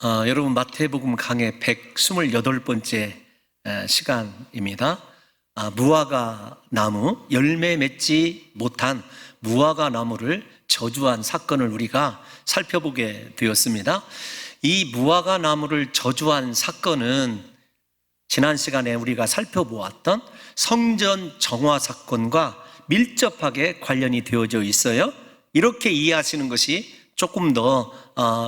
여러분 마태복음 강의 128번째 시간입니다. 무화과 나무, 열매 맺지 못한 무화과 나무를 저주한 사건을 우리가 살펴보게 되었습니다. 이 무화과 나무를 저주한 사건은 지난 시간에 우리가 살펴보았던 성전 정화 사건과 밀접하게 관련이 되어져 있어요. 이렇게 이해하시는 것이 조금 더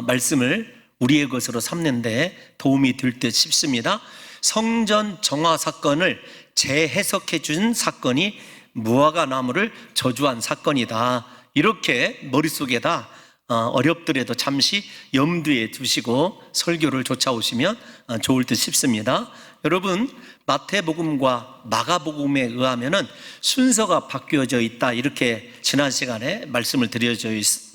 말씀을 우리의 것으로 삼는 데 도움이 될 듯 싶습니다. 성전 정화 사건을 재해석해 준 사건이 무화과 나무를 저주한 사건이다. 이렇게 머릿속에다 어렵더라도 잠시 염두에 두시고 설교를 쫓아오시면 좋을 듯 싶습니다. 여러분, 마태복음과 마가복음에 의하면은 순서가 바뀌어져 있다, 이렇게 지난 시간에 말씀을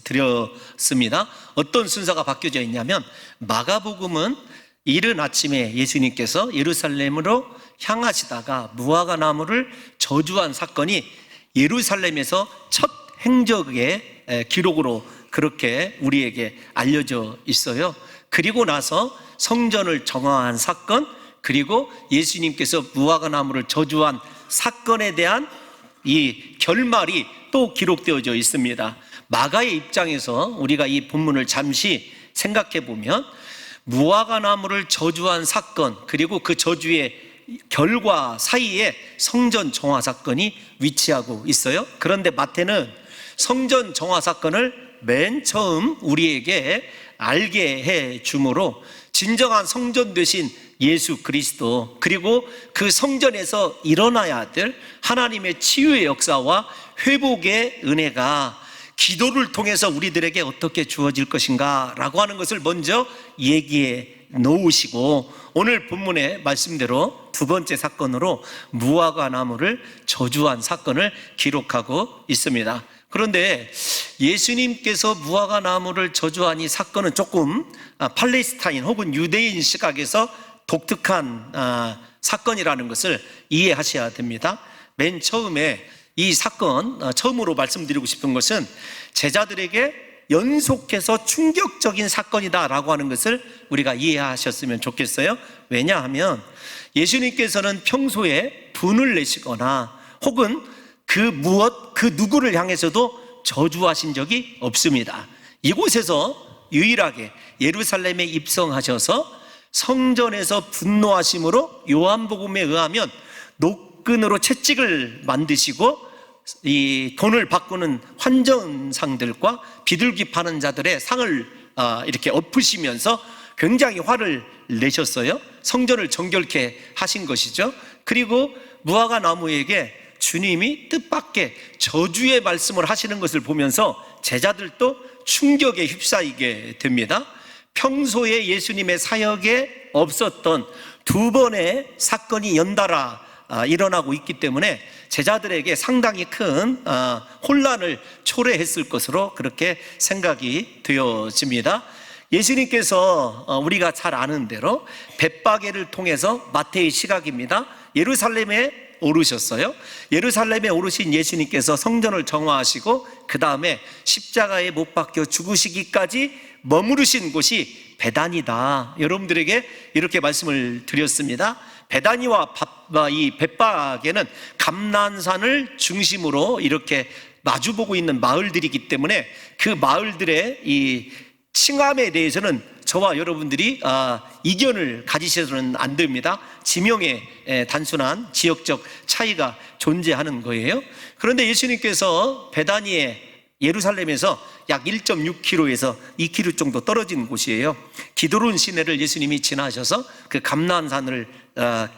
드렸습니다. 어떤 순서가 바뀌어져 있냐면, 마가복음은 이른 아침에 예수님께서 예루살렘으로 향하시다가 무화과 나무를 저주한 사건이 예루살렘에서 첫 행적의 기록으로 그렇게 우리에게 알려져 있어요. 그리고 나서 성전을 정화한 사건, 그리고 예수님께서 무화과 나무를 저주한 사건에 대한 이 결말이 또 기록되어져 있습니다. 마가의 입장에서 우리가 이 본문을 잠시 생각해 보면, 무화과 나무를 저주한 사건, 그리고 그 저주의 결과 사이에 성전 정화 사건이 위치하고 있어요. 그런데 마태는 성전 정화 사건을 맨 처음 우리에게 알게 해 주므로 진정한 성전 되신 예수 그리스도, 그리고 그 성전에서 일어나야 될 하나님의 치유의 역사와 회복의 은혜가 기도를 통해서 우리들에게 어떻게 주어질 것인가 라고 하는 것을 먼저 얘기해 놓으시고, 오늘 본문의 말씀대로 두 번째 사건으로 무화과 나무를 저주한 사건을 기록하고 있습니다. 그런데 예수님께서 무화과 나무를 저주한 이 사건은 조금 팔레스타인 혹은 유대인 시각에서 독특한 사건이라는 것을 이해하셔야 됩니다. 맨 처음에 이 사건, 처음으로 말씀드리고 싶은 것은 제자들에게 연속해서 충격적인 사건이다라고 하는 것을 우리가 이해하셨으면 좋겠어요. 왜냐하면 예수님께서는 평소에 분을 내시거나 혹은 그 누구를 향해서도 저주하신 적이 없습니다. 이곳에서 유일하게 예루살렘에 입성하셔서 성전에서 분노하심으로 요한복음에 의하면 노끈으로 채찍을 만드시고 이 돈을 바꾸는 환전상들과 비둘기 파는 자들의 상을 이렇게 엎으시면서 굉장히 화를 내셨어요. 성전을 정결케 하신 것이죠. 그리고 무화과 나무에게 주님이 뜻밖의 저주의 말씀을 하시는 것을 보면서 제자들도 충격에 휩싸이게 됩니다. 평소에 예수님의 사역에 없었던 두 번의 사건이 연달아 일어나고 있기 때문에 제자들에게 상당히 큰 혼란을 초래했을 것으로 그렇게 생각이 되어집니다. 예수님께서 우리가 잘 아는 대로 벳바게를 통해서, 마태의 시각입니다, 예루살렘에 오르셨어요. 예루살렘에 오르신 예수님께서 성전을 정화하시고 그 다음에 십자가에 못 박혀 죽으시기까지 머무르신 곳이 베다니다. 여러분들에게 이렇게 말씀을 드렸습니다. 베다니와 이 벳바게는 감난산을 중심으로 이렇게 마주보고 있는 마을들이기 때문에 그 마을들의 이 칭함에 대해서는 저와 여러분들이 이견을 가지셔서는 안 됩니다. 지명의 단순한 지역적 차이가 존재하는 거예요. 그런데 예수님께서 베다니에, 예루살렘에서 약 1.6km에서 2km 정도 떨어진 곳이에요. 기드론 시내를 예수님이 지나셔서 그 감난산을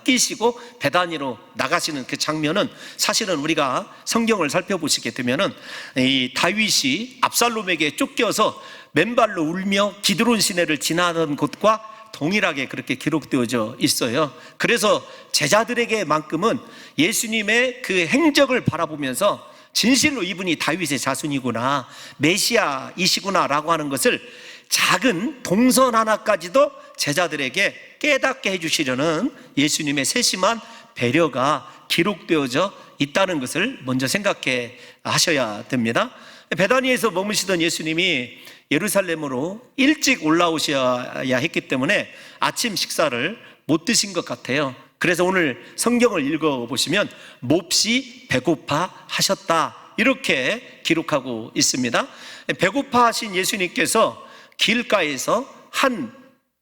끼시고 베다니로 나가시는 그 장면은, 사실은 우리가 성경을 살펴보시게 되면은 이 다윗이 압살롬에게 쫓겨서 맨발로 울며 기드론 시내를 지나던 곳과 동일하게 그렇게 기록되어져 있어요. 그래서 제자들에게만큼은 예수님의 그 행적을 바라보면서 진실로 이분이 다윗의 자손이구나, 메시아이시구나 라고 하는 것을 작은 동선 하나까지도 제자들에게 깨닫게 해주시려는 예수님의 세심한 배려가 기록되어져 있다는 것을 먼저 생각해 하셔야 됩니다. 베다니에서 머무시던 예수님이 예루살렘으로 일찍 올라오셔야 했기 때문에 아침 식사를 못 드신 것 같아요. 그래서 오늘 성경을 읽어보시면 몹시 배고파 하셨다, 이렇게 기록하고 있습니다. 배고파 하신 예수님께서 길가에서 한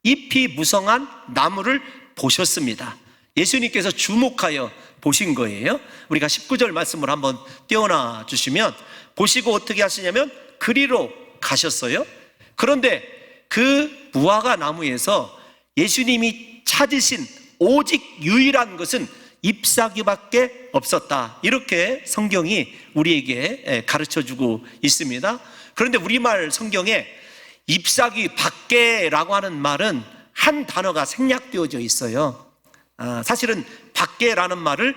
잎이 무성한 나무를 보셨습니다. 예수님께서 주목하여 보신 거예요. 우리가 19절 말씀을 한번 띄워놔 주시면, 보시고 어떻게 하시냐면 그리로 가셨어요. 그런데 그 무화과 나무에서 예수님이 찾으신 오직 유일한 것은 잎사귀밖에 없었다, 이렇게 성경이 우리에게 가르쳐주고 있습니다. 그런데 우리말 성경에 잎사귀 밖에라고 하는 말은 한 단어가 생략되어져 있어요. 사실은 밖에라는 말을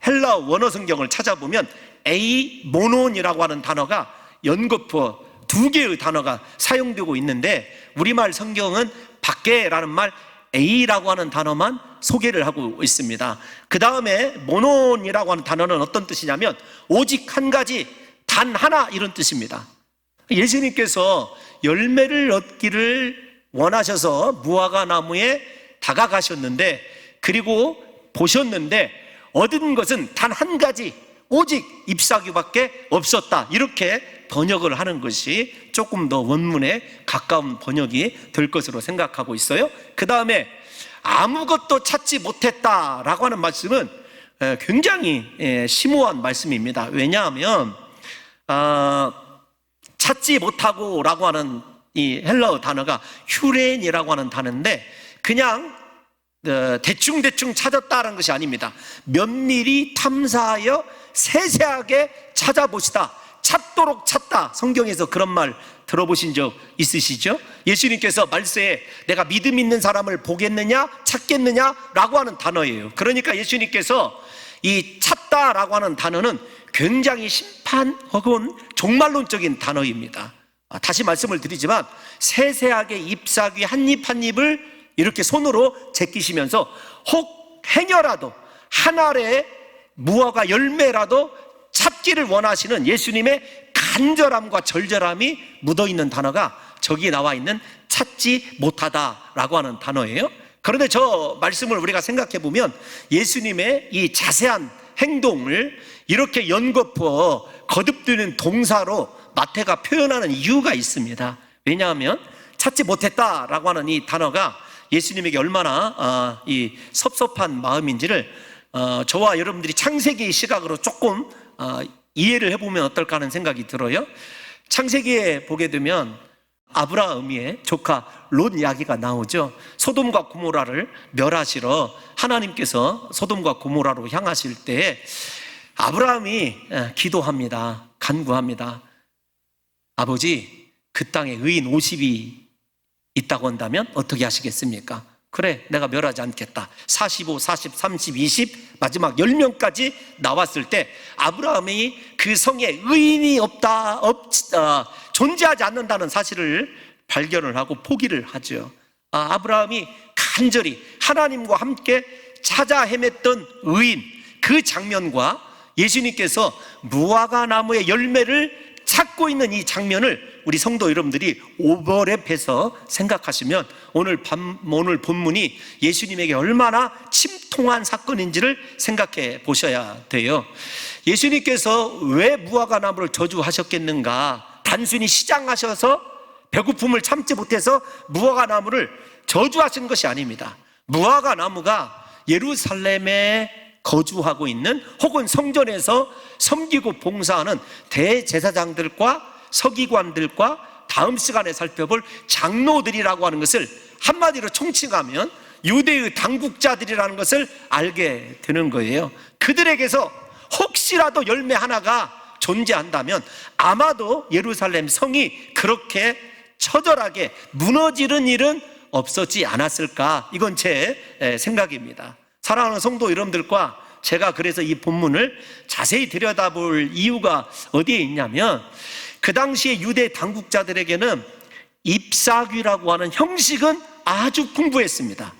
헬라 원어 성경을 찾아보면 에이모논이라고 하는 단어가 연거푸어 두 개의 단어가 사용되고 있는데, 우리말 성경은 밖에라는 말 에이라고 하는 단어만 소개를 하고 있습니다. 그 다음에 모논이라고 하는 단어는 어떤 뜻이냐면 오직 한 가지, 단 하나, 이런 뜻입니다. 예수님께서 열매를 얻기를 원하셔서 무화과 나무에 다가가셨는데, 그리고 보셨는데 얻은 것은 단 한 가지, 오직 잎사귀밖에 없었다, 이렇게 번역을 하는 것이 조금 더 원문에 가까운 번역이 될 것으로 생각하고 있어요. 그 다음에 아무것도 찾지 못했다라고 하는 말씀은 굉장히 심오한 말씀입니다. 왜냐하면 찾지 못하고 라고 하는 이 헬라어 단어가 휴렌이라고 하는 단어인데, 그냥 대충 찾았다는 것이 아닙니다. 면밀히 탐사하여 세세하게 찾아보시다, 찾도록 찾다. 성경에서 그런 말 들어보신 적 있으시죠? 예수님께서 말세에 내가 믿음 있는 사람을 보겠느냐 찾겠느냐 라고 하는 단어예요. 그러니까 예수님께서 이 찾다라고 하는 단어는 굉장히 심판 혹은 종말론적인 단어입니다. 다시 말씀을 드리지만 세세하게 잎사귀 한 잎 한 잎을 이렇게 손으로 제끼시면서 혹 행여라도 한 알의 무화과 열매라도 찾기를 원하시는 예수님의 간절함과 절절함이 묻어있는 단어가 저기 나와 있는 찾지 못하다라고 하는 단어예요. 그런데 저 말씀을 우리가 생각해 보면 예수님의 이 자세한 행동을 이렇게 연거푸어 거듭드는 동사로 마태가 표현하는 이유가 있습니다. 왜냐하면 찾지 못했다라고 하는 이 단어가 예수님에게 얼마나 이 섭섭한 마음인지를 저와 여러분들이 창세기의 시각으로 조금 이해를 해보면 어떨까 하는 생각이 들어요. 창세기에 보게 되면 아브라함의 조카 롯 이야기가 나오죠. 소돔과 고모라를 멸하시러 하나님께서 소돔과 고모라로 향하실 때 아브라함이 기도합니다. 간구합니다. 아버지, 그 땅에 의인 50이 있다고 한다면 어떻게 하시겠습니까? 그래, 내가 멸하지 않겠다. 45, 40, 30, 20 마지막 10명까지 나왔을 때 아브라함이 그 성에 의인이 존재하지 않는다는 사실을 발견을 하고 포기를 하죠. 아브라함이 간절히 하나님과 함께 찾아 헤맸던 의인, 그 장면과 예수님께서 무화과 나무의 열매를 찾고 있는 이 장면을 우리 성도 여러분들이 오버랩해서 생각하시면 오늘 본문이 예수님에게 얼마나 침통한 사건인지를 생각해 보셔야 돼요. 예수님께서 왜 무화과 나무를 저주하셨겠는가? 단순히 시장하셔서 배고픔을 참지 못해서 무화과 나무를 저주하신 것이 아닙니다. 무화과 나무가 예루살렘에 거주하고 있는 혹은 성전에서 섬기고 봉사하는 대제사장들과 서기관들과 다음 시간에 살펴볼 장로들이라고 하는 것을 한마디로 총칭하면 유대의 당국자들이라는 것을 알게 되는 거예요. 그들에게서 혹시라도 열매 하나가 존재한다면 아마도 예루살렘 성이 그렇게 처절하게 무너지는 일은 없었지 않았을까, 이건 제 생각입니다. 사랑하는 성도 여러분들과 제가 그래서 이 본문을 자세히 들여다볼 이유가 어디에 있냐면, 그 당시에 유대 당국자들에게는 잎사귀라고 하는 형식은 아주 풍부했습니다.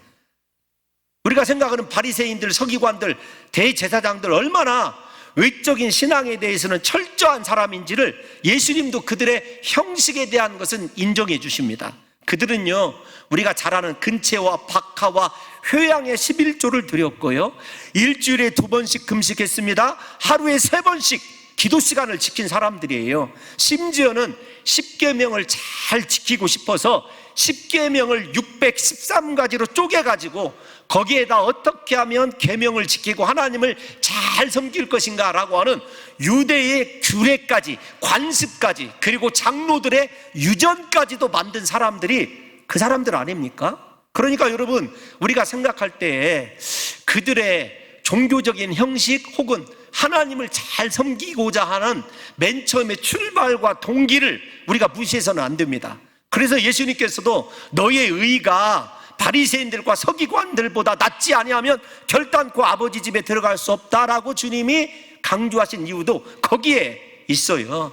우리가 생각하는 바리새인들, 서기관들, 대제사장들 얼마나 외적인 신앙에 대해서는 철저한 사람인지를 예수님도 그들의 형식에 대한 것은 인정해 주십니다. 그들은요, 우리가 잘 아는 근체와 박하와 효양의 11조를 드렸고요, 일주일에 2번씩 금식했습니다. 하루에 3번씩 기도 시간을 지킨 사람들이에요. 심지어는 10계명을 잘 지키고 싶어서 10계명을 613가지로 쪼개가지고 거기에다 어떻게 하면 계명을 지키고 하나님을 잘 섬길 것인가 라고 하는 유대의 규례까지, 관습까지, 그리고 장로들의 유전까지도 만든 사람들이 그 사람들 아닙니까? 그러니까 여러분, 우리가 생각할 때 그들의 종교적인 형식 혹은 하나님을 잘 섬기고자 하는 맨 처음에 출발과 동기를 우리가 무시해서는 안 됩니다. 그래서 예수님께서도 너의 의가 바리새인들과 서기관들보다 낫지 아니하면 결단코 아버지 집에 들어갈 수 없다라고 주님이 강조하신 이유도 거기에 있어요.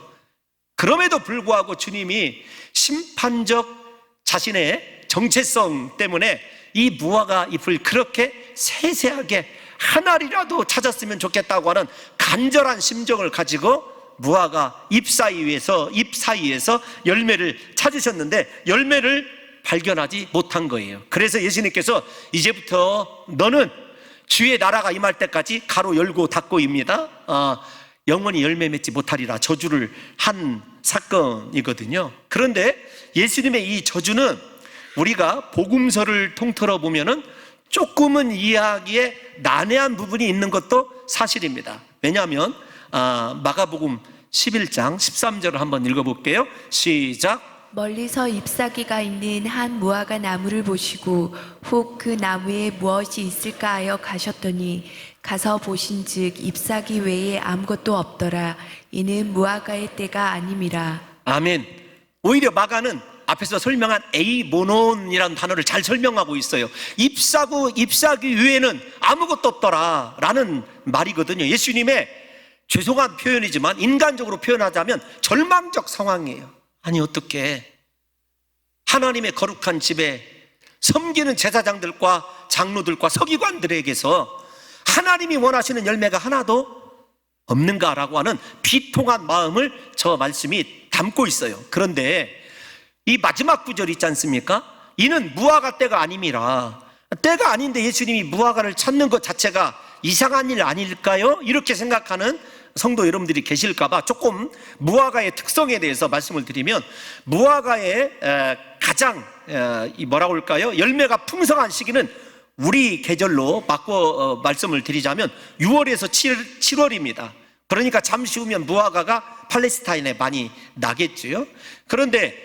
그럼에도 불구하고 주님이 심판적 자신의 정체성 때문에 이 무화과 잎을 그렇게 세세하게 하나리라도 찾았으면 좋겠다고 하는 간절한 심정을 가지고 무화과 잎 사이에서 열매를 찾으셨는데 열매를 발견하지 못한 거예요. 그래서 예수님께서 이제부터 너는 주의 나라가 임할 때까지 가로 열고 닫고입니다. 영원히 열매 맺지 못하리라 저주를 한 사건이거든요. 그런데 예수님의 이 저주는 우리가 복음서를 통틀어 보면은 조금은 이해하기에 난해한 부분이 있는 것도 사실입니다. 왜냐하면 마가복음 11장 13절을 한번 읽어볼게요. 시작. 멀리서 잎사귀가 있는 한 무화과 나무를 보시고 혹 그 나무에 무엇이 있을까 하여 가셨더니 가서 보신즉 잎사귀 외에 아무것도 없더라. 이는 무화과의 때가 아님이라. 아멘. 오히려 마가는 앞에서 설명한 에이모논이라는 단어를 잘 설명하고 있어요. 잎사귀 외에는 아무것도 없더라 라는 말이거든요. 예수님의 죄송한 표현이지만 인간적으로 표현하자면 절망적 상황이에요. 아니 어떻게 하나님의 거룩한 집에 섬기는 제사장들과 장로들과 서기관들에게서 하나님이 원하시는 열매가 하나도 없는가라고 하는 비통한 마음을 저 말씀이 담고 있어요. 그런데 이 마지막 구절 있지 않습니까? 이는 무화과 때가 아님이라. 때가 아닌데 예수님이 무화과를 찾는 것 자체가 이상한 일 아닐까요? 이렇게 생각하는 성도 여러분들이 계실까봐 조금 무화과의 특성에 대해서 말씀을 드리면, 무화과의 가장 뭐라고 할까요? 열매가 풍성한 시기는 우리 계절로 바꿔 말씀을 드리자면 6월에서 7월입니다. 그러니까 잠시 후면 무화과가 팔레스타인에 많이 나겠죠. 그런데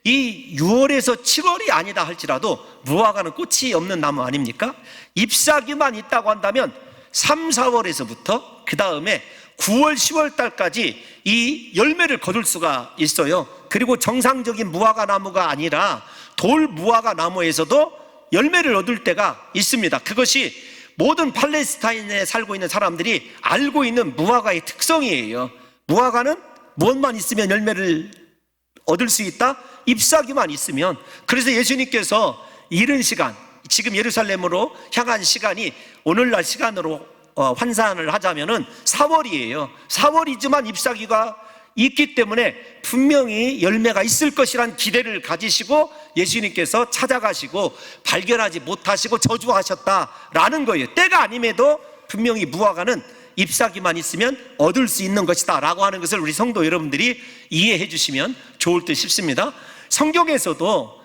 이 6월에서 7월이 아니다 할지라도 무화과는 꽃이 없는 나무 아닙니까? 잎사귀만 있다고 한다면 3, 4월에서부터 그 다음에 9월, 10월 달까지 이 열매를 거둘 수가 있어요. 그리고 정상적인 무화과 나무가 아니라 돌 무화과 나무에서도 열매를 얻을 때가 있습니다. 그것이 모든 팔레스타인에 살고 있는 사람들이 알고 있는 무화과의 특성이에요. 무화과는 무엇만 있으면 열매를 얻을 수 있다? 잎사귀만 있으면. 그래서 예수님께서 이른 시간, 지금 예루살렘으로 향한 시간이 오늘날 시간으로 환산을 하자면은 4월이에요. 4월이지만 잎사귀가 있기 때문에 분명히 열매가 있을 것이란 기대를 가지시고 예수님께서 찾아가시고 발견하지 못하시고 저주하셨다라는 거예요. 때가 아님에도 분명히 무화과는 잎사귀만 있으면 얻을 수 있는 것이다 라고 하는 것을 우리 성도 여러분들이 이해해 주시면 좋을 듯 싶습니다. 성경에서도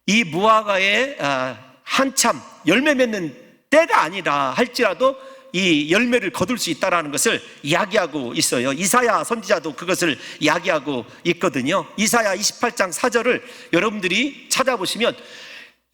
이 무화과의 한참 열매 맺는 때가 아니라 할지라도 이 열매를 거둘 수 있다는 것을 이야기하고 있어요. 이사야 선지자도 그것을 이야기하고 있거든요. 이사야 28장 4절을 여러분들이 찾아보시면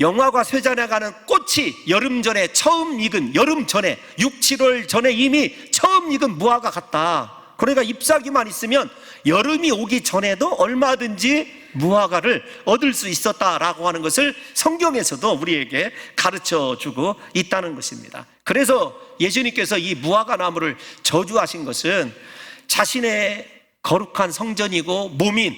영화가 쇠잔해가는 꽃이 여름 전에 처음 익은, 여름 전에 6, 7월 전에 이미 처음 익은 무화과 같다. 그러니까 잎사귀만 있으면 여름이 오기 전에도 얼마든지 무화과를 얻을 수 있었다라고 하는 것을 성경에서도 우리에게 가르쳐 주고 있다는 것입니다. 그래서 예수님께서 이 무화과 나무를 저주하신 것은 자신의 거룩한 성전이고 몸인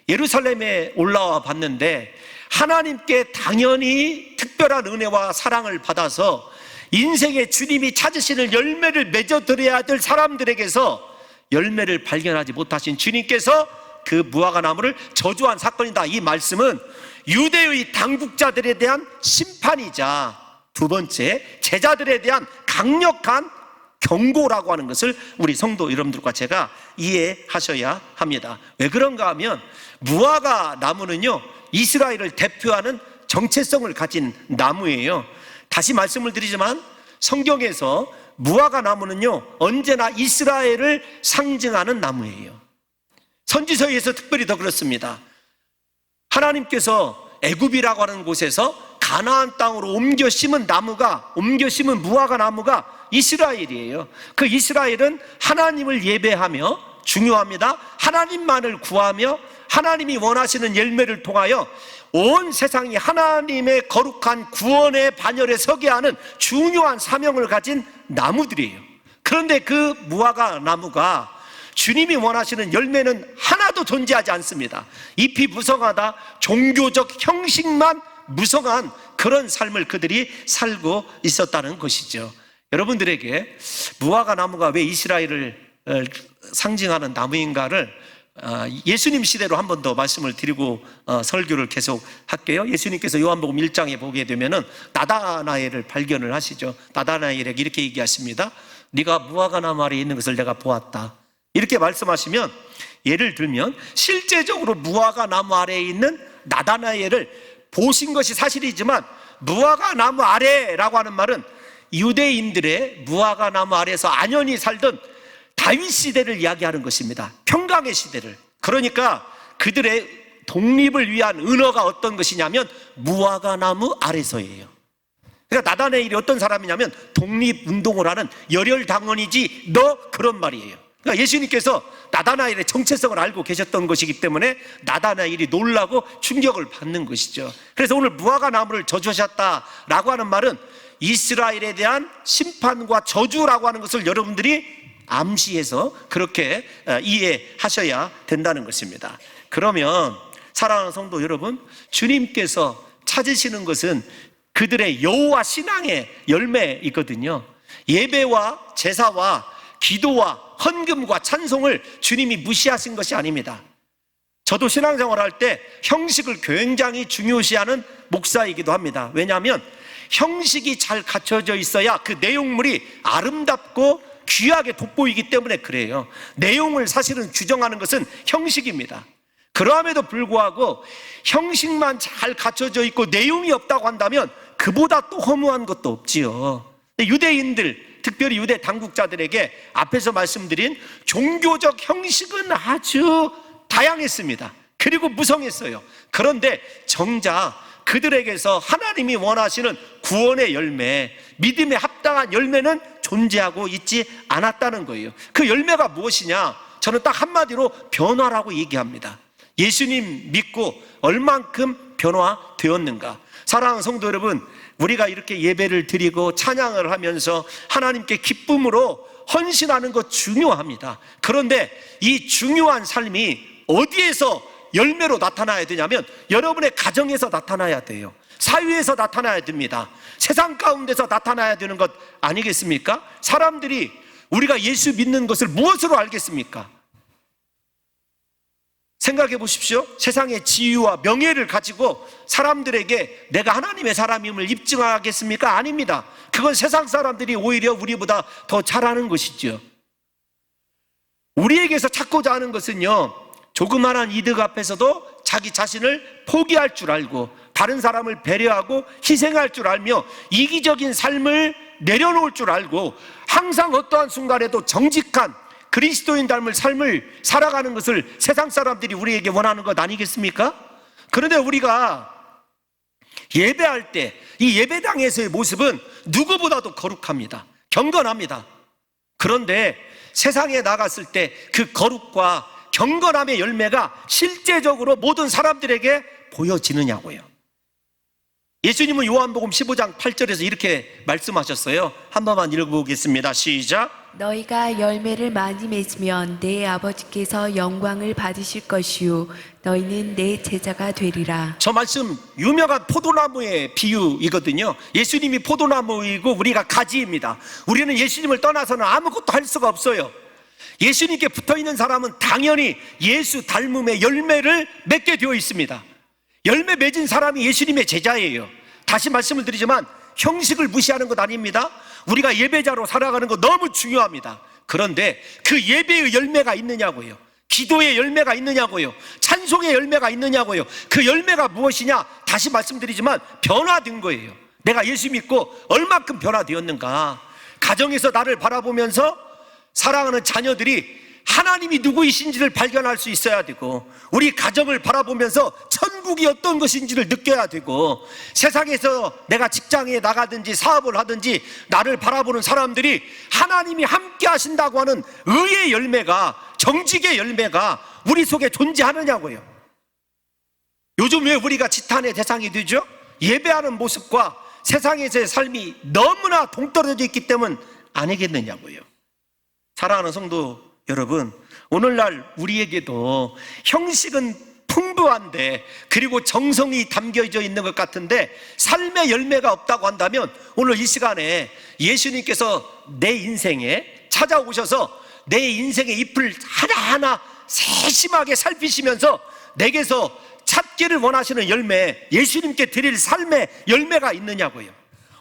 예루살렘에 올라와 봤는데 하나님께 당연히 특별한 은혜와 사랑을 받아서 인생의 주님이 찾으시는 열매를 맺어드려야 될 사람들에게서 열매를 발견하지 못하신 주님께서 그 무화과 나무를 저주한 사건이다. 이 말씀은 유대의 당국자들에 대한 심판이자 두 번째, 제자들에 대한 강력한 경고라고 하는 것을 우리 성도 여러분들과 제가 이해하셔야 합니다. 왜 그런가 하면 무화과 나무는요, 이스라엘을 대표하는 정체성을 가진 나무예요. 다시 말씀을 드리지만 성경에서 무화과 나무는요, 언제나 이스라엘을 상징하는 나무예요. 선지서에서 특별히 더 그렇습니다. 하나님께서 애굽이라고 하는 곳에서 가나안 땅으로 옮겨 심은 무화과 나무가 이스라엘이에요. 그 이스라엘은 하나님을 예배하며, 중요합니다, 하나님만을 구하며 하나님이 원하시는 열매를 통하여 온 세상이 하나님의 거룩한 구원의 반열에 서게 하는 중요한 사명을 가진 나무들이에요. 그런데 그 무화과 나무가 주님이 원하시는 열매는 하나도 존재하지 않습니다. 잎이 무성하다, 종교적 형식만 무성한 그런 삶을 그들이 살고 있었다는 것이죠. 여러분들에게 무화과 나무가 왜 이스라엘을 상징하는 나무인가를 예수님 시대로 한 번 더 말씀을 드리고 설교를 계속 할게요. 예수님께서 요한복음 1장에 보게 되면은 나다나엘을 발견을 하시죠. 나다나엘에게 이렇게 얘기하십니다. 네가 무화과 나무 아래에 있는 것을 내가 보았다. 이렇게 말씀하시면, 예를 들면 실제적으로 무화과 나무 아래에 있는 나다나엘을 보신 것이 사실이지만, 무화과 나무 아래라고 하는 말은 유대인들의 무화과 나무 아래에서 안연히 살던 다윗 시대를 이야기하는 것입니다. 평강의 시대를. 그러니까 그들의 독립을 위한 은어가 어떤 것이냐면 무화과 나무 아래서예요. 그러니까 나다나엘이 어떤 사람이냐면 독립운동을 하는 열혈당원이지 너, 그런 말이에요. 그러니까 예수님께서 나다나엘의 정체성을 알고 계셨던 것이기 때문에 나다나엘이 놀라고 충격을 받는 것이죠. 그래서 오늘 무화과 나무를 저주하셨다라고 하는 말은 이스라엘에 대한 심판과 저주라고 하는 것을 여러분들이 암시해서 그렇게 이해하셔야 된다는 것입니다. 그러면 사랑하는 성도 여러분, 주님께서 찾으시는 것은 그들의 여호와 신앙의 열매이거든요. 예배와 제사와 기도와 헌금과 찬송을 주님이 무시하신 것이 아닙니다. 저도 신앙생활 할 때 형식을 굉장히 중요시하는 목사이기도 합니다. 왜냐하면 형식이 잘 갖춰져 있어야 그 내용물이 아름답고 귀하게 돋보이기 때문에 그래요. 내용을 사실은 규정하는 것은 형식입니다. 그럼에도 불구하고 형식만 잘 갖춰져 있고 내용이 없다고 한다면 그보다 또 허무한 것도 없지요. 유대인들, 특별히 유대 당국자들에게 앞에서 말씀드린 종교적 형식은 아주 다양했습니다. 그리고 무성했어요. 그런데 정작 그들에게서 하나님이 원하시는 구원의 열매, 믿음에 합당한 열매는 존재하고 있지 않았다는 거예요. 그 열매가 무엇이냐? 저는 딱 한마디로 변화라고 얘기합니다. 예수님 믿고 얼만큼 변화되었는가? 사랑하는 성도 여러분, 우리가 이렇게 예배를 드리고 찬양을 하면서 하나님께 기쁨으로 헌신하는 것 중요합니다. 그런데 이 중요한 삶이 어디에서 열매로 나타나야 되냐면 여러분의 가정에서 나타나야 돼요. 사회에서 나타나야 됩니다. 세상 가운데서 나타나야 되는 것 아니겠습니까? 사람들이 우리가 예수 믿는 것을 무엇으로 알겠습니까? 생각해 보십시오. 세상의 지위와 명예를 가지고 사람들에게 내가 하나님의 사람임을 입증하겠습니까? 아닙니다. 그건 세상 사람들이 오히려 우리보다 더 잘하는 것이죠. 우리에게서 찾고자 하는 것은요, 조그마한 이득 앞에서도 자기 자신을 포기할 줄 알고 다른 사람을 배려하고 희생할 줄 알며 이기적인 삶을 내려놓을 줄 알고 항상 어떠한 순간에도 정직한 그리스도인 닮을 삶을 살아가는 것을 세상 사람들이 우리에게 원하는 것 아니겠습니까? 그런데 우리가 예배할 때 이 예배당에서의 모습은 누구보다도 거룩합니다. 경건합니다. 그런데 세상에 나갔을 때 그 거룩과 경건함의 열매가 실제적으로 모든 사람들에게 보여지느냐고요. 예수님은 요한복음 15장 8절에서 이렇게 말씀하셨어요. 한 번만 읽어보겠습니다. 시작. 너희가 열매를 많이 맺으면 내 아버지께서 영광을 받으실 것이요 너희는 내 제자가 되리라. 저 말씀 유명한 포도나무의 비유이거든요. 예수님이 포도나무이고 우리가 가지입니다. 우리는 예수님을 떠나서는 아무것도 할 수가 없어요. 예수님께 붙어있는 사람은 당연히 예수 닮음의 열매를 맺게 되어 있습니다. 열매 맺은 사람이 예수님의 제자예요. 다시 말씀을 드리지만 형식을 무시하는 것 아닙니다. 우리가 예배자로 살아가는 거 너무 중요합니다. 그런데 그 예배의 열매가 있느냐고요. 기도의 열매가 있느냐고요. 찬송의 열매가 있느냐고요. 그 열매가 무엇이냐? 다시 말씀드리지만 변화된 거예요. 내가 예수 믿고 얼마큼 변화되었는가. 가정에서 나를 바라보면서 사랑하는 자녀들이 하나님이 누구이신지를 발견할 수 있어야 되고, 우리 가정을 바라보면서 천국이 어떤 것인지를 느껴야 되고, 세상에서 내가 직장에 나가든지 사업을 하든지 나를 바라보는 사람들이 하나님이 함께 하신다고 하는 의의 열매가, 정직의 열매가 우리 속에 존재하느냐고요. 요즘 왜 우리가 지탄의 대상이 되죠? 예배하는 모습과 세상에서의 삶이 너무나 동떨어져 있기 때문 아니겠느냐고요. 사랑하는 성도 여러분, 오늘날 우리에게도 형식은 풍부한데, 그리고 정성이 담겨져 있는 것 같은데 삶의 열매가 없다고 한다면, 오늘 이 시간에 예수님께서 내 인생에 찾아오셔서 내 인생의 잎을 하나하나 세심하게 살피시면서 내게서 찾기를 원하시는 열매, 예수님께 드릴 삶의 열매가 있느냐고요.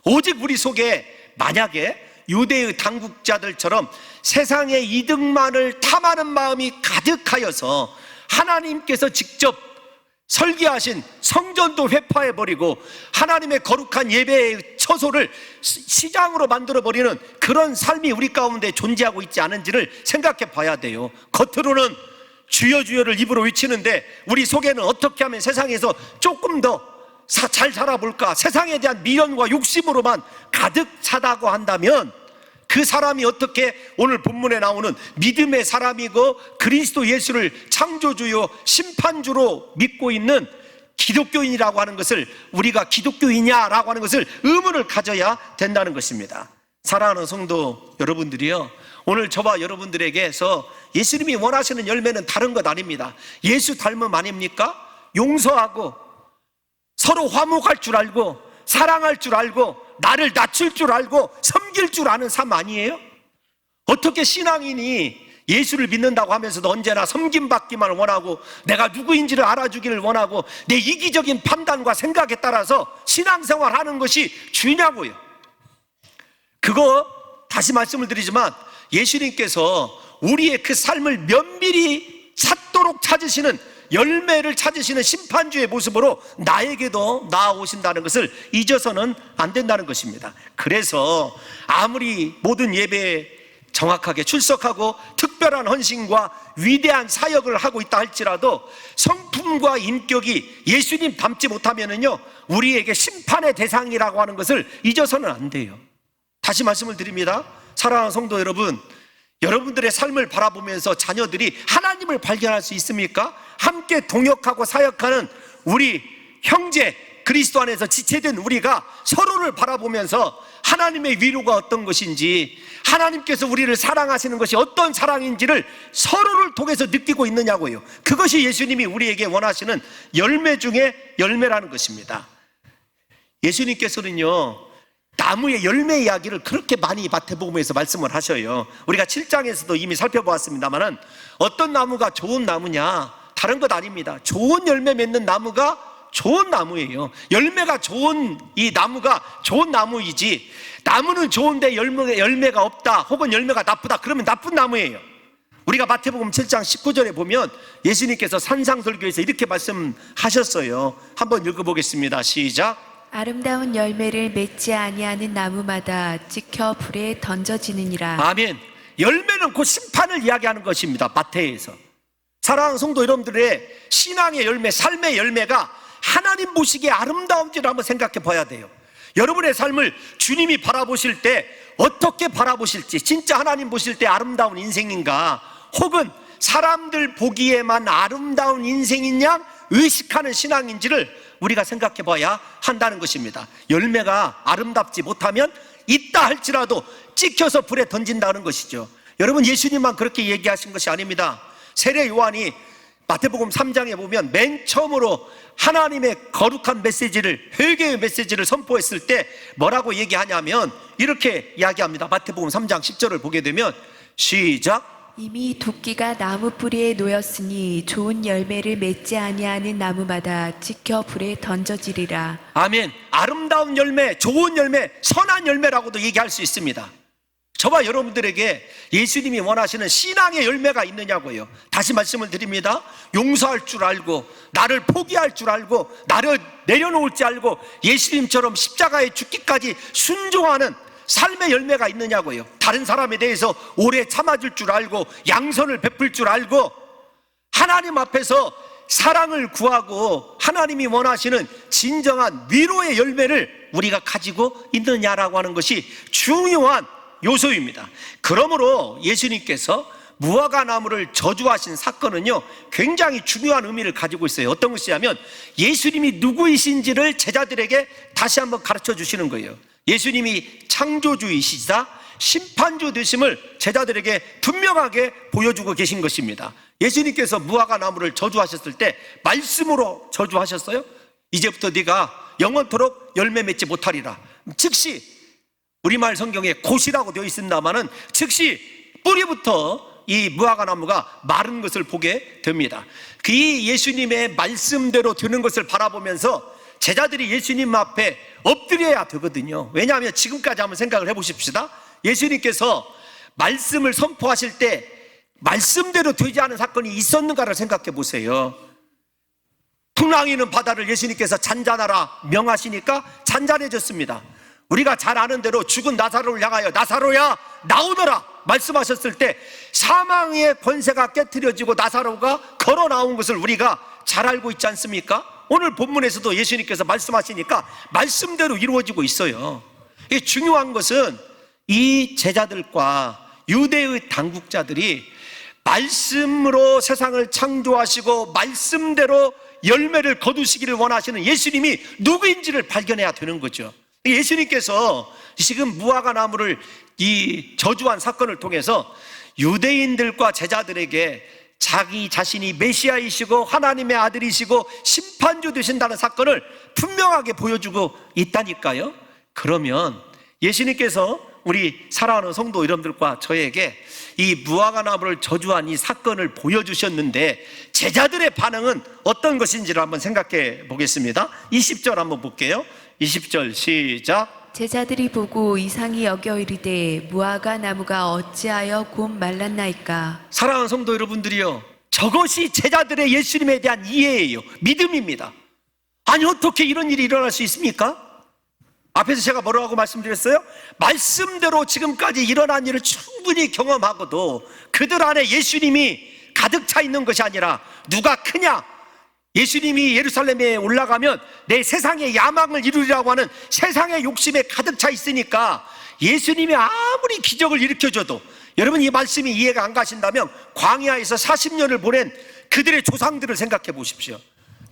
오직 우리 속에 만약에 유대의 당국자들처럼 세상의 이득만을 탐하는 마음이 가득하여서 하나님께서 직접 설계하신 성전도 회파해버리고 하나님의 거룩한 예배의 처소를 시장으로 만들어버리는 그런 삶이 우리 가운데 존재하고 있지 않은지를 생각해 봐야 돼요. 겉으로는 주여 주여를 입으로 외치는데 우리 속에는 어떻게 하면 세상에서 조금 더 잘 살아볼까, 세상에 대한 미련과 욕심으로만 가득 차다고 한다면, 그 사람이 어떻게 오늘 본문에 나오는 믿음의 사람이고 그리스도 예수를 창조주요 심판주로 믿고 있는 기독교인이라고 하는 것을, 우리가 기독교인이냐라고 하는 것을 의문을 가져야 된다는 것입니다. 사랑하는 성도 여러분들이요, 오늘 저와 여러분들에게서 예수님이 원하시는 열매는 다른 것 아닙니다. 예수 닮음 아닙니까? 용서하고 서로 화목할 줄 알고 사랑할 줄 알고 나를 낮출 줄 알고 섬길 줄 아는 삶 아니에요? 어떻게 신앙인이 예수를 믿는다고 하면서도 언제나 섬김받기만 원하고 내가 누구인지를 알아주기를 원하고 내 이기적인 판단과 생각에 따라서 신앙생활 하는 것이 주냐고요. 그거 다시 말씀을 드리지만 예수님께서 우리의 그 삶을 면밀히 찾도록 찾으시는, 열매를 찾으시는 심판주의 모습으로 나에게도 나아오신다는 것을 잊어서는 안 된다는 것입니다. 그래서 아무리 모든 예배에 정확하게 출석하고 특별한 헌신과 위대한 사역을 하고 있다 할지라도 성품과 인격이 예수님 닮지 못하면은요, 우리에게 심판의 대상이라고 하는 것을 잊어서는 안 돼요. 다시 말씀을 드립니다. 사랑하는 성도 여러분, 여러분들의 삶을 바라보면서 자녀들이 하나님을 발견할 수 있습니까? 함께 동역하고 사역하는 우리 형제, 그리스도 안에서 지체된 우리가 서로를 바라보면서 하나님의 위로가 어떤 것인지, 하나님께서 우리를 사랑하시는 것이 어떤 사랑인지를 서로를 통해서 느끼고 있느냐고요. 그것이 예수님이 우리에게 원하시는 열매 중에 열매라는 것입니다. 예수님께서는요, 나무의 열매 이야기를 그렇게 많이 마태복음에서 말씀을 하셔요. 우리가 7장에서도 이미 살펴보았습니다만, 어떤 나무가 좋은 나무냐, 다른 것 아닙니다. 좋은 열매 맺는 나무가 좋은 나무예요. 열매가 좋은 이 나무가 좋은 나무이지, 나무는 좋은데 열매가 없다, 혹은 열매가 나쁘다, 그러면 나쁜 나무예요. 우리가 마태복음 7장 19절에 보면 예수님께서 산상설교에서 이렇게 말씀하셨어요. 한번 읽어보겠습니다. 시작. 아름다운 열매를 맺지 아니하는 나무마다 찍혀 불에 던져지느니라. 아멘. 열매는 곧 심판을 이야기하는 것입니다. 마태에서. 사랑하는 성도 여러분들의 신앙의 열매, 삶의 열매가 하나님 보시기에 아름다운지를 한번 생각해 봐야 돼요. 여러분의 삶을 주님이 바라보실 때 어떻게 바라보실지, 진짜 하나님 보실 때 아름다운 인생인가, 혹은 사람들 보기에만 아름다운 인생인 양 의식하는 신앙인지를 우리가 생각해 봐야 한다는 것입니다. 열매가 아름답지 못하면 있다 할지라도 찍혀서 불에 던진다는 것이죠. 여러분, 예수님만 그렇게 얘기하신 것이 아닙니다. 세례 요한이 마태복음 3장에 보면 맨 처음으로 하나님의 거룩한 메시지를, 회개의 메시지를 선포했을 때 뭐라고 얘기하냐면 이렇게 이야기합니다. 마태복음 3장 10절을 보게 되면 시작. 이미 도끼가 나무 뿌리에 놓였으니 좋은 열매를 맺지 아니하는 나무마다 찍혀 불에 던져지리라. 아멘. 아름다운 열매, 좋은 열매, 선한 열매라고도 얘기할 수 있습니다. 저와 여러분들에게 예수님이 원하시는 신앙의 열매가 있느냐고요. 다시 말씀을 드립니다. 용서할 줄 알고, 나를 포기할 줄 알고, 나를 내려놓을 줄 알고, 예수님처럼 십자가에 죽기까지 순종하는 삶의 열매가 있느냐고요. 다른 사람에 대해서 오래 참아줄 줄 알고, 양선을 베풀 줄 알고, 하나님 앞에서 사랑을 구하고 하나님이 원하시는 진정한 위로의 열매를 우리가 가지고 있느냐라고 하는 것이 중요한 요소입니다. 그러므로 예수님께서 무화과 나무를 저주하신 사건은요, 굉장히 중요한 의미를 가지고 있어요. 어떤 것이냐면 예수님이 누구이신지를 제자들에게 다시 한번 가르쳐 주시는 거예요. 예수님이 창조주이시자 심판주 되심을 제자들에게 분명하게 보여주고 계신 것입니다. 예수님께서 무화과 나무를 저주하셨을 때 말씀으로 저주하셨어요. 이제부터 네가 영원토록 열매 맺지 못하리라. 즉시 우리말 성경에 곧이라고 되어 있습니다마는 즉시 뿌리부터 이 무화과 나무가 마른 것을 보게 됩니다. 그 예수님의 말씀대로 되는 것을 바라보면서 제자들이 예수님 앞에 엎드려야 되거든요. 왜냐하면 지금까지 한번 생각을 해보십시다. 예수님께서 말씀을 선포하실 때 말씀대로 되지 않은 사건이 있었는가를 생각해 보세요. 풍랑이는 바다를 예수님께서 잔잔하라 명하시니까 잔잔해졌습니다. 우리가 잘 아는 대로 죽은 나사로를 향하여 나사로야 나오너라 말씀하셨을 때 사망의 권세가 깨트려지고 나사로가 걸어 나온 것을 우리가 잘 알고 있지 않습니까? 오늘 본문에서도 예수님께서 말씀하시니까 말씀대로 이루어지고 있어요. 이게 중요한 것은 이 제자들과 유대의 당국자들이 말씀으로 세상을 창조하시고 말씀대로 열매를 거두시기를 원하시는 예수님이 누구인지를 발견해야 되는 거죠. 예수님께서 지금 무화과 나무를 이 저주한 사건을 통해서 유대인들과 제자들에게 자기 자신이 메시아이시고 하나님의 아들이시고 심판주 되신다는 사건을 분명하게 보여주고 있다니까요. 그러면 예수님께서 우리 사랑하는 성도 여러분들과 저에게 이 무화과 나무를 저주한 이 사건을 보여주셨는데 제자들의 반응은 어떤 것인지를 한번 생각해 보겠습니다. 20절 한번 볼게요. 20절 시작. 제자들이 보고 이상히 여겨 이르되 무화과 나무가 어찌하여 곧 말랐나이까. 사랑하는 성도 여러분들이요, 저것이 제자들의 예수님에 대한 이해예요. 믿음입니다. 아니 어떻게 이런 일이 일어날 수 있습니까? 앞에서 제가 뭐라고 말씀드렸어요? 말씀대로 지금까지 일어난 일을 충분히 경험하고도 그들 안에 예수님이 가득 차 있는 것이 아니라 누가 크냐? 예수님이 예루살렘에 올라가면 내 세상의 야망을 이루리라고 하는 세상의 욕심에 가득 차 있으니까 예수님이 아무리 기적을 일으켜줘도, 여러분 이 말씀이 이해가 안 가신다면 광야에서 40년을 보낸 그들의 조상들을 생각해 보십시오.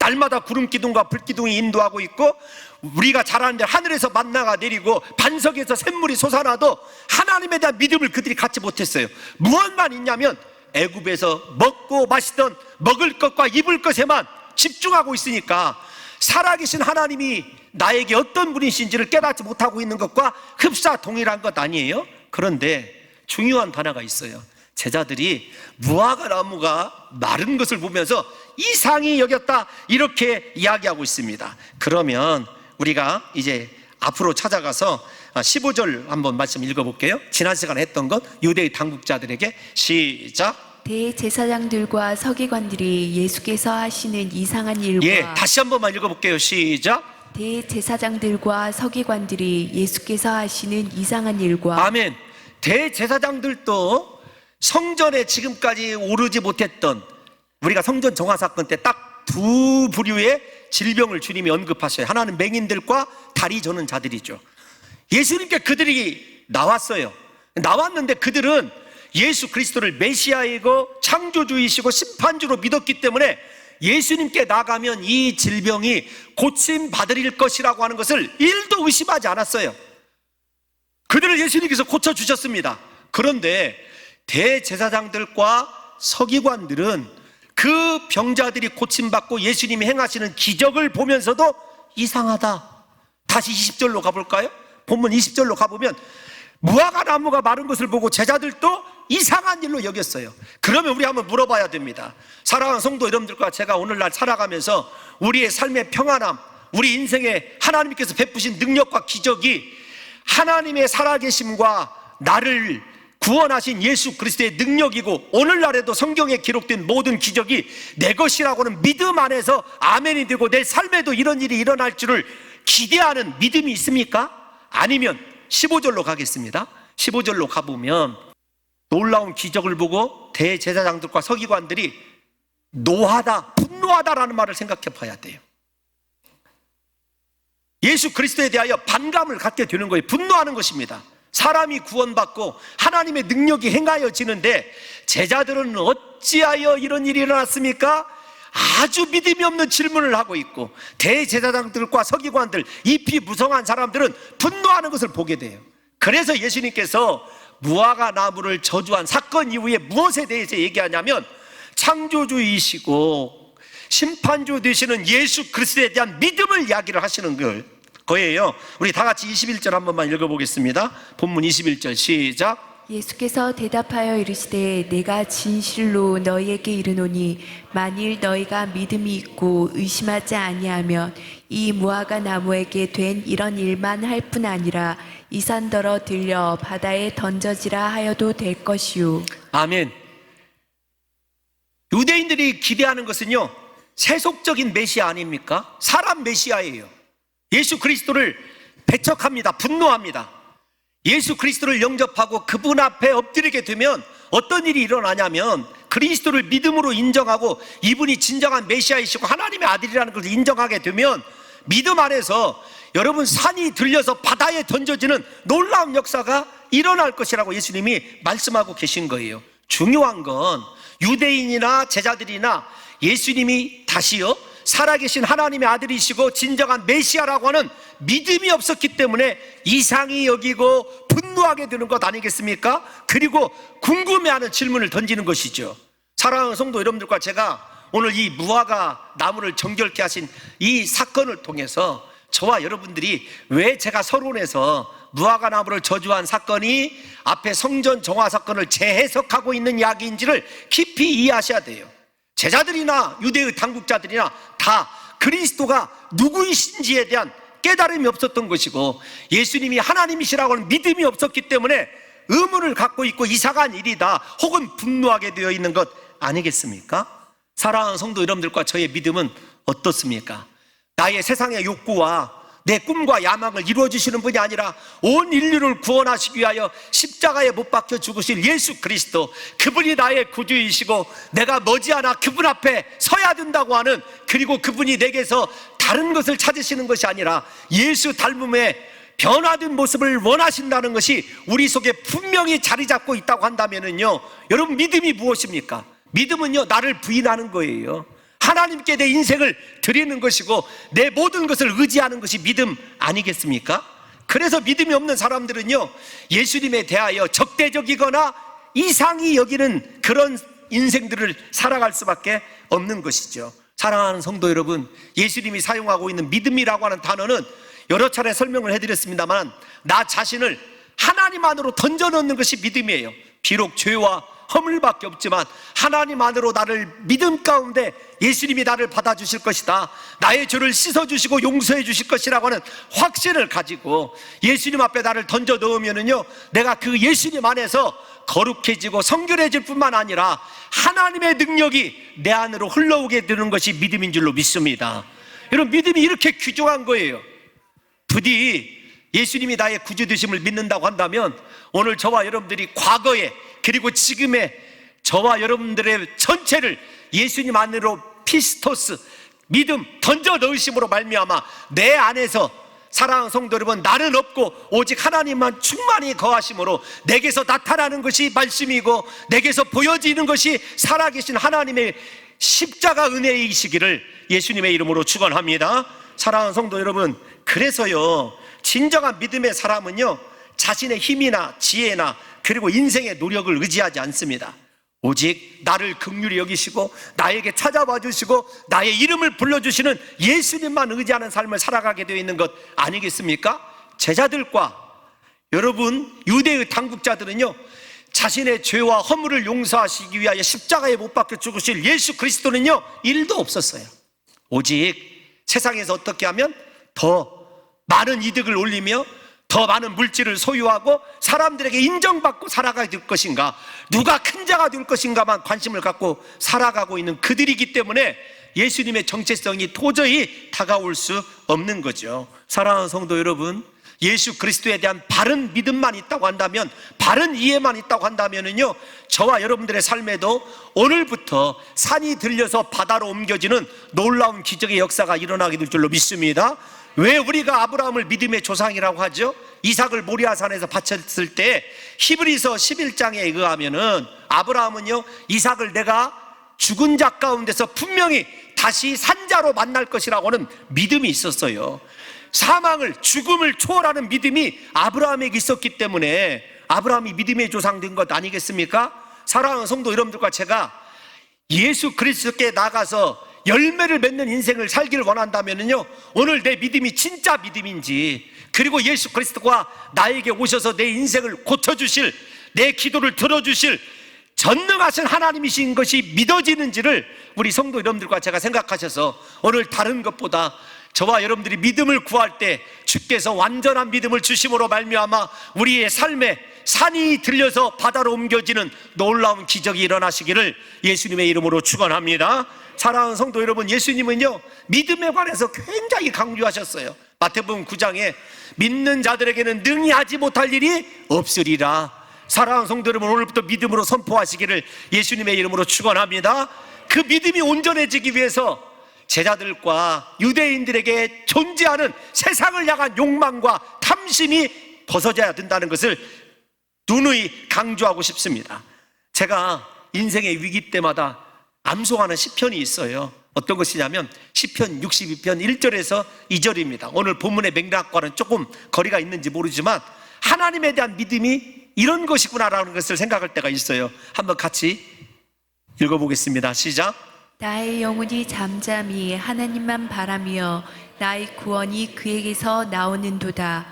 날마다 구름 기둥과 불 기둥이 인도하고 있고 우리가 잘 아는 대로 하늘에서 만나가 내리고 반석에서 샘물이 솟아나도 하나님에 대한 믿음을 그들이 갖지 못했어요. 무엇만 있냐면 애굽에서 먹고 마시던 먹을 것과 입을 것에만 집중하고 있으니까 살아계신 하나님이 나에게 어떤 분이신지를 깨닫지 못하고 있는 것과 흡사 동일한 것 아니에요? 그런데 중요한 단어가 있어요. 제자들이 무화과 나무가 마른 것을 보면서 이상히 여겼다, 이렇게 이야기하고 있습니다. 그러면 우리가 이제 앞으로 찾아가서 15절 한번 말씀 읽어볼게요. 지난 시간에 했던 것 유대의 당국자들에게 시작. 대제사장들과 서기관들이 예수께서 하시는 이상한 일과 예, 다시 한 번만 읽어볼게요. 시작. 대제사장들과 서기관들이 예수께서 하시는 이상한 일과 아멘. 대제사장들도 성전에 지금까지 오르지 못했던, 우리가 성전 정화 사건 때 딱 두 부류의 질병을 주님이 언급하셔요. 하나는 맹인들과 다리 저는 자들이죠. 예수님께 그들이 나왔어요. 나왔는데 그들은 예수 그리스도를 메시아이고 창조주이시고 심판주로 믿었기 때문에 예수님께 나가면 이 질병이 고침받을 것이라고 하는 것을 1도 의심하지 않았어요. 그들을 예수님께서 고쳐주셨습니다. 그런데 대제사장들과 서기관들은 그 병자들이 고침받고 예수님이 행하시는 기적을 보면서도 이상하다. 다시 20절로 가볼까요? 본문 20절로 가보면 무화과 나무가 마른 것을 보고 제자들도 이상한 일로 여겼어요. 그러면 우리 한번 물어봐야 됩니다. 사랑하는 성도 여러분들과 제가 오늘날 살아가면서 우리의 삶의 평안함, 우리 인생에 하나님께서 베푸신 능력과 기적이 하나님의 살아계심과 나를 구원하신 예수 그리스도의 능력이고, 오늘날에도 성경에 기록된 모든 기적이 내 것이라고는 믿음 안에서 아멘이 되고 내 삶에도 이런 일이 일어날 줄을 기대하는 믿음이 있습니까? 아니면 15절로 가겠습니다. 15절로 가보면 놀라운 기적을 보고 대제사장들과 서기관들이 노하다, 분노하다라는 말을 생각해 봐야 돼요. 예수 그리스도에 대하여 반감을 갖게 되는 거예요. 분노하는 것입니다. 사람이 구원받고 하나님의 능력이 행하여지는데 제자들은 어찌하여 이런 일이 일어났습니까? 아주 믿음이 없는 질문을 하고 있고, 대제사장들과 서기관들, 잎이 무성한 사람들은 분노하는 것을 보게 돼요. 그래서 예수님께서 무화과 나무를 저주한 사건 이후에 무엇에 대해서 얘기하냐면 창조주이시고 심판주 되시는 예수 그리스도에 대한 믿음을 이야기를 하시는 거예요. 우리 다 같이 21절 한 번만 읽어보겠습니다. 본문 21절 시작. 예수께서 대답하여 이르시되 내가 진실로 너희에게 이르노니 만일 너희가 믿음이 있고 의심하지 아니하면 이 무화과 나무에게 된 이런 일만 할 뿐 아니라 이 산더러 들려 바다에 던져지라 하여도 될 것이요. 아멘. 유대인들이 기대하는 것은요, 세속적인 메시아 아닙니까? 사람 메시아예요. 예수 그리스도를 배척합니다. 분노합니다. 예수 그리스도를 영접하고 그분 앞에 엎드리게 되면 어떤 일이 일어나냐면 그리스도를 믿음으로 인정하고 이분이 진정한 메시아이시고 하나님의 아들이라는 것을 인정하게 되면 믿음 안에서 여러분 산이 들려서 바다에 던져지는 놀라운 역사가 일어날 것이라고 예수님이 말씀하고 계신 거예요. 중요한 건 유대인이나 제자들이나 예수님이 다시요 살아계신 하나님의 아들이시고 진정한 메시아라고 하는 믿음이 없었기 때문에 이상히 여기고 분노하게 되는 것 아니겠습니까? 그리고 궁금해하는 질문을 던지는 것이죠. 사랑하는 성도 여러분들과 제가 오늘 이 무화과 나무를 정결케 하신 이 사건을 통해서 저와 여러분들이 왜 제가 서론에서 무화과 나무를 저주한 사건이 앞에 성전 정화 사건을 재해석하고 있는 이야기인지를 깊이 이해하셔야 돼요. 제자들이나 유대의 당국자들이나 다 그리스도가 누구이신지에 대한 깨달음이 없었던 것이고 예수님이 하나님이시라고 하는 믿음이 없었기 때문에 의문을 갖고 있고 이상한 일이다 혹은 분노하게 되어 있는 것 아니겠습니까? 사랑하는 성도 여러분들과 저의 믿음은 어떻습니까? 나의 세상의 욕구와 내 꿈과 야망을 이루어주시는 분이 아니라 온 인류를 구원하시기 위하여 십자가에 못 박혀 죽으실 예수 그리스도, 그분이 나의 구주이시고 내가 머지않아 그분 앞에 서야 된다고 하는, 그리고 그분이 내게서 다른 것을 찾으시는 것이 아니라 예수 닮음의 변화된 모습을 원하신다는 것이 우리 속에 분명히 자리 잡고 있다고 한다면요, 여러분 믿음이 무엇입니까? 믿음은요 나를 부인하는 거예요. 하나님께 내 인생을 드리는 것이고 내 모든 것을 의지하는 것이 믿음 아니겠습니까? 그래서 믿음이 없는 사람들은요 예수님에 대하여 적대적이거나 이상히 여기는 그런 인생들을 살아갈 수밖에 없는 것이죠. 사랑하는 성도 여러분, 예수님이 사용하고 있는 믿음이라고 하는 단어는 여러 차례 설명을 해드렸습니다만 나 자신을 하나님 안으로 던져넣는 것이 믿음이에요. 비록 죄와 허물밖에 없지만 하나님 안으로 나를 믿음 가운데 예수님이 나를 받아주실 것이다, 나의 죄를 씻어주시고 용서해 주실 것이라고 하는 확신을 가지고 예수님 앞에 나를 던져 넣으면은요 내가 그 예수님 안에서 거룩해지고 성결해질 뿐만 아니라 하나님의 능력이 내 안으로 흘러오게 되는 것이 믿음인 줄로 믿습니다. 여러분 믿음이 이렇게 귀중한 거예요. 부디 예수님이 나의 구주 되심을 믿는다고 한다면 오늘 저와 여러분들이 과거에 그리고 지금의 저와 여러분들의 전체를 예수님 안으로 피스토스 믿음 던져 넣으심으로 말미암아 내 안에서 사랑하는 성도 여러분, 나는 없고 오직 하나님만 충만히 거하심으로 내게서 나타나는 것이 말씀이고 내게서 보여지는 것이 살아계신 하나님의 십자가 은혜이시기를 예수님의 이름으로 축원합니다. 사랑하는 성도 여러분, 그래서요 진정한 믿음의 사람은요 자신의 힘이나 지혜나 그리고 인생의 노력을 의지하지 않습니다. 오직 나를 긍휼히 여기시고 나에게 찾아와 주시고 나의 이름을 불러주시는 예수님만 의지하는 삶을 살아가게 되어 있는 것 아니겠습니까? 제자들과 여러분 유대의 당국자들은요, 자신의 죄와 허물을 용서하시기 위하여 십자가에 못 박혀 죽으실 예수 그리스도는요, 일도 없었어요. 오직 세상에서 어떻게 하면 더 많은 이득을 올리며 더 많은 물질을 소유하고 사람들에게 인정받고 살아가게 될 것인가, 누가 큰 자가 될 것인가만 관심을 갖고 살아가고 있는 그들이기 때문에 예수님의 정체성이 도저히 다가올 수 없는 거죠. 사랑하는 성도 여러분, 예수 그리스도에 대한 바른 믿음만 있다고 한다면, 바른 이해만 있다고 한다면은요, 저와 여러분들의 삶에도 오늘부터 산이 들려서 바다로 옮겨지는 놀라운 기적의 역사가 일어나게 될 줄로 믿습니다. 왜 우리가 아브라함을 믿음의 조상이라고 하죠? 이삭을 모리아산에서 바쳤을 때 히브리서 11장에 의하면은 아브라함은요, 이삭을 내가 죽은 자 가운데서 분명히 다시 산자로 만날 것이라고 하는 믿음이 있었어요. 사망을, 죽음을 초월하는 믿음이 아브라함에게 있었기 때문에 아브라함이 믿음의 조상 된 것 아니겠습니까? 사랑하는 성도 여러분들과 제가 예수 그리스도께 나가서 열매를 맺는 인생을 살기를 원한다면요, 오늘 내 믿음이 진짜 믿음인지, 그리고 예수 그리스도가 나에게 오셔서 내 인생을 고쳐주실, 내 기도를 들어주실 전능하신 하나님이신 것이 믿어지는지를 우리 성도 여러분들과 제가 생각하셔서 오늘 다른 것보다 저와 여러분들이 믿음을 구할 때 주께서 완전한 믿음을 주심으로 말미암아 우리의 삶에 산이 들려서 바다로 옮겨지는 놀라운 기적이 일어나시기를 예수님의 이름으로 축원합니다. 사랑하는 성도 여러분, 예수님은요, 믿음에 관해서 굉장히 강조하셨어요. 마태복음 9장에 믿는 자들에게는 능히 하지 못할 일이 없으리라. 사랑하는 성도 여러분, 오늘부터 믿음으로 선포하시기를 예수님의 이름으로 축원합니다. 그 믿음이 온전해지기 위해서 제자들과 유대인들에게 존재하는 세상을 향한 욕망과 탐심이 벗어져야 된다는 것을 누누이 강조하고 싶습니다. 제가 인생의 위기 때마다 암송하는 시편이 있어요. 어떤 것이냐면 시편 62편 1절에서 2절입니다. 오늘 본문의 맥락과는 조금 거리가 있는지 모르지만 하나님에 대한 믿음이 이런 것이구나라는 것을 생각할 때가 있어요. 한번 같이 읽어보겠습니다. 시작. 나의 영혼이 잠잠히 하나님만 바라며 나의 구원이 그에게서 나오는도다.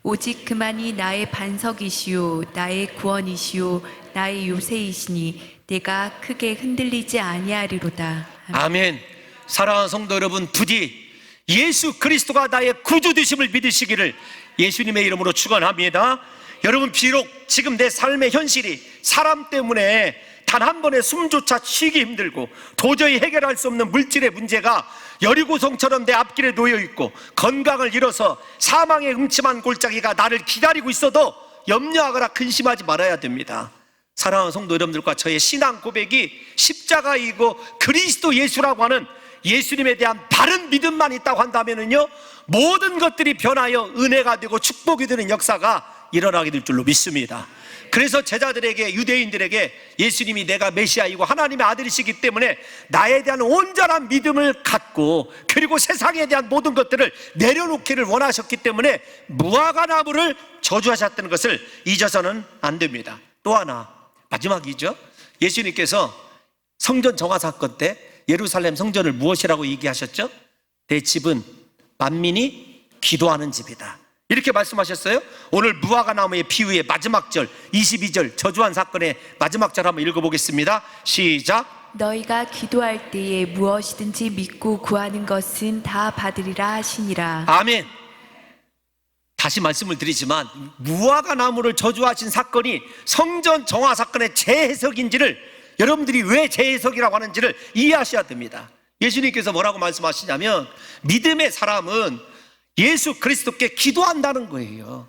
오직 그만이 나의 반석이시요 나의 구원이시요 나의 요새이시니 내가 크게 흔들리지 아니하리로다. 아멘. 사랑하는 성도 여러분, 부디 예수 그리스도가 나의 구주 되심을 믿으시기를 예수님의 이름으로 축원합니다. 여러분, 비록 지금 내 삶의 현실이 사람 때문에 단 한 번의 숨조차 쉬기 힘들고 도저히 해결할 수 없는 물질의 문제가 여리고성처럼 내 앞길에 놓여 있고 건강을 잃어서 사망의 음침한 골짜기가 나를 기다리고 있어도 염려하거나 근심하지 말아야 됩니다. 사랑하는 성도 여러분들과 저의 신앙 고백이 십자가이고 그리스도 예수라고 하는 예수님에 대한 바른 믿음만 있다고 한다면요, 모든 것들이 변하여 은혜가 되고 축복이 되는 역사가 일어나게 될 줄로 믿습니다. 그래서 제자들에게, 유대인들에게 예수님이 내가 메시아이고 하나님의 아들이시기 때문에 나에 대한 온전한 믿음을 갖고 그리고 세상에 대한 모든 것들을 내려놓기를 원하셨기 때문에 무화과 나무를 저주하셨다는 것을 잊어서는 안 됩니다. 또 하나, 마지막이죠. 예수님께서 성전 정화 사건 때 예루살렘 성전을 무엇이라고 얘기하셨죠? 내 집은 만민이 기도하는 집이다, 이렇게 말씀하셨어요. 오늘 무화과 나무의 비유의 마지막 절 22절 저주한 사건의 마지막 절 한번 읽어보겠습니다. 시작. 너희가 기도할 때에 무엇이든지 믿고 구하는 것은 다 받으리라 하시니라. 아멘. 다시 말씀을 드리지만 무화과 나무를 저주하신 사건이 성전 정화 사건의 재해석인지를, 여러분들이 왜 재해석이라고 하는지를 이해하셔야 됩니다. 예수님께서 뭐라고 말씀하시냐면 믿음의 사람은 예수 그리스도께 기도한다는 거예요.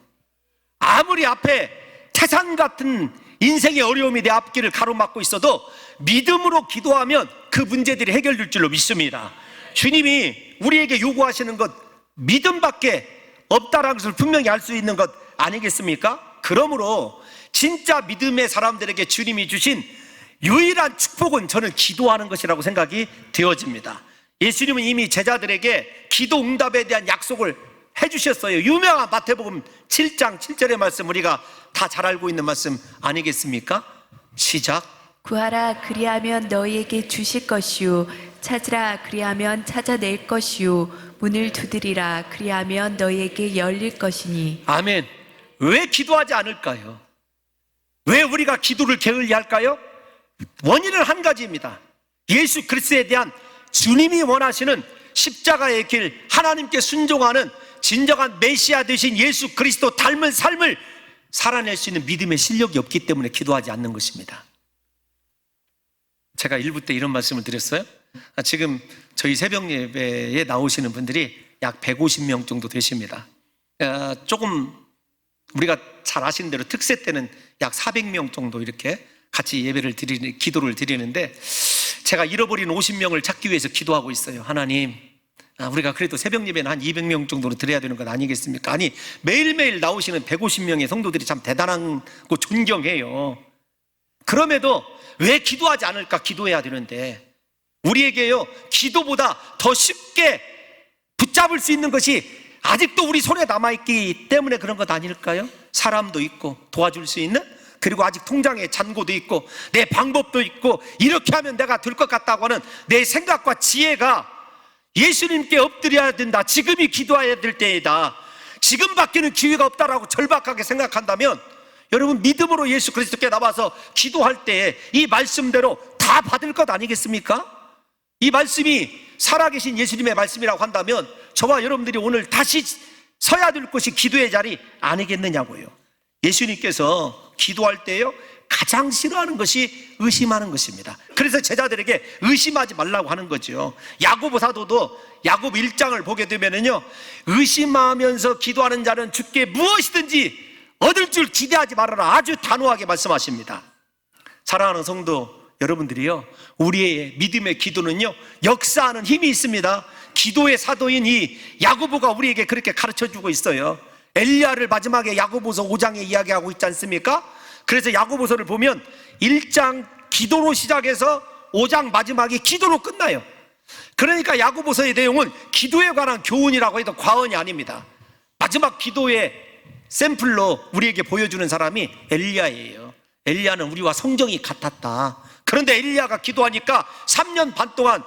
아무리 앞에 태산 같은 인생의 어려움이 내 앞길을 가로막고 있어도 믿음으로 기도하면 그 문제들이 해결될 줄로 믿습니다. 주님이 우리에게 요구하시는 것 믿음밖에 없다라는 것을 분명히 알 수 있는 것 아니겠습니까? 그러므로 진짜 믿음의 사람들에게 주님이 주신 유일한 축복은 저는 기도하는 것이라고 생각이 되어집니다. 예수님은 이미 제자들에게 기도 응답에 대한 약속을 해주셨어요. 유명한 마태복음 7장 7절의 말씀, 우리가 다 잘 알고 있는 말씀 아니겠습니까? 시작. 구하라 그리하면 너희에게 주실 것이요 찾으라 그리하면 찾아낼 것이요 문을 두드리라 그리하면 너희에게 열릴 것이니. 아멘. 왜 기도하지 않을까요? 왜 우리가 기도를 게을리할까요? 원인은 한 가지입니다. 예수 그리스도에 대한 주님이 원하시는 십자가의 길, 하나님께 순종하는 진정한 메시아 되신 예수 그리스도 닮은 삶을 살아낼 수 있는 믿음의 실력이 없기 때문에 기도하지 않는 것입니다. 제가 1부 때 이런 말씀을 드렸어요. 지금 저희 새벽 예배에 나오시는 분들이 약 150명 정도 되십니다. 조금 우리가 잘 아시는 대로 특세 때는 약 400명 정도 이렇게 같이 기도를 드리는데, 제가 잃어버린 50명을 찾기 위해서 기도하고 있어요. 하나님, 우리가 그래도 새벽 예배는 한 200명 정도로 드려야 되는 것 아니겠습니까? 아니, 매일매일 나오시는 150명의 성도들이 참 대단하고 존경해요. 그럼에도 왜 기도하지 않을까? 기도해야 되는데, 우리에게요, 기도보다 더 쉽게 붙잡을 수 있는 것이 아직도 우리 손에 남아있기 때문에 그런 것 아닐까요? 사람도 있고 도와줄 수 있는, 그리고 아직 통장에 잔고도 있고 내 방법도 있고 이렇게 하면 내가 될 것 같다고 하는 내 생각과 지혜가 예수님께 엎드려야 된다, 지금이 기도해야 될 때이다, 지금밖에는 기회가 없다라고 절박하게 생각한다면, 여러분 믿음으로 예수 그리스도께 나와서 기도할 때 이 말씀대로 다 받을 것 아니겠습니까? 이 말씀이 살아계신 예수님의 말씀이라고 한다면 저와 여러분들이 오늘 다시 서야 될 곳이 기도의 자리 아니겠느냐고요. 예수님께서 기도할 때요, 가장 싫어하는 것이 의심하는 것입니다. 그래서 제자들에게 의심하지 말라고 하는 거죠. 야고보 사도도 야고보 1장을 보게 되면은요, 의심하면서 기도하는 자는 주께 무엇이든지 얻을 줄 기대하지 말아라, 아주 단호하게 말씀하십니다. 사랑하는 성도 여러분들이요, 우리의 믿음의 기도는요, 역사하는 힘이 있습니다. 기도의 사도인 이 야고보가 우리에게 그렇게 가르쳐주고 있어요. 엘리야를 마지막에 야고보서 5장에 이야기하고 있지 않습니까? 그래서 야고보서를 보면 1장 기도로 시작해서 5장 마지막이 기도로 끝나요. 그러니까 야고보서의 내용은 기도에 관한 교훈이라고 해도 과언이 아닙니다. 마지막 기도의 샘플로 우리에게 보여주는 사람이 엘리야예요. 엘리야는 우리와 성정이 같았다. 그런데 엘리야가 기도하니까 3년 반 동안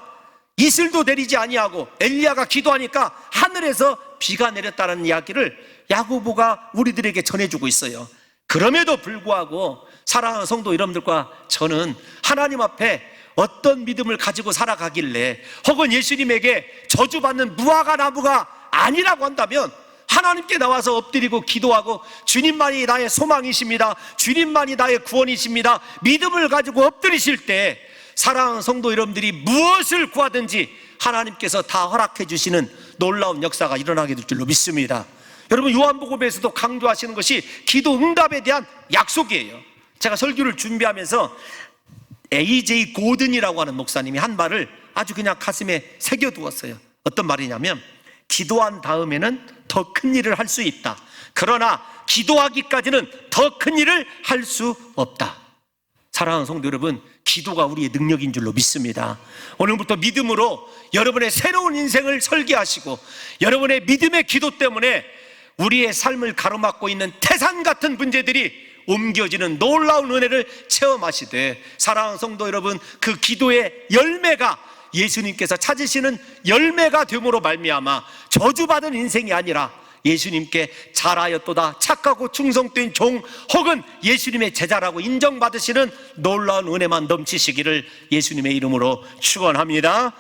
이슬도 내리지 아니하고, 엘리야가 기도하니까 하늘에서 비가 내렸다는 이야기를 야고보가 우리들에게 전해주고 있어요. 그럼에도 불구하고 사랑하는 성도 여러분들과 저는 하나님 앞에 어떤 믿음을 가지고 살아가길래, 혹은 예수님에게 저주받는 무화과 나무가 아니라고 한다면 하나님께 나와서 엎드리고 기도하고, 주님만이 나의 소망이십니다, 주님만이 나의 구원이십니다, 믿음을 가지고 엎드리실 때 사랑하는 성도 여러분들이 무엇을 구하든지 하나님께서 다 허락해 주시는 놀라운 역사가 일어나게 될 줄로 믿습니다. 여러분, 요한복음에서도 강조하시는 것이 기도 응답에 대한 약속이에요. 제가 설교를 준비하면서 A.J. 고든이라고 하는 목사님이 한 말을 아주 그냥 가슴에 새겨두었어요. 어떤 말이냐면, 기도한 다음에는 더 큰 일을 할 수 있다, 그러나 기도하기까지는 더 큰 일을 할 수 없다. 사랑하는 성도 여러분, 기도가 우리의 능력인 줄로 믿습니다. 오늘부터 믿음으로 여러분의 새로운 인생을 설계하시고, 여러분의 믿음의 기도 때문에 우리의 삶을 가로막고 있는 태산 같은 문제들이 옮겨지는 놀라운 은혜를 체험하시되, 사랑하는 성도 여러분, 그 기도의 열매가 예수님께서 찾으시는 열매가 됨으로 말미암아 저주받은 인생이 아니라 예수님께 잘하였도다, 착하고 충성된 종, 혹은 예수님의 제자라고 인정받으시는 놀라운 은혜만 넘치시기를 예수님의 이름으로 축원합니다.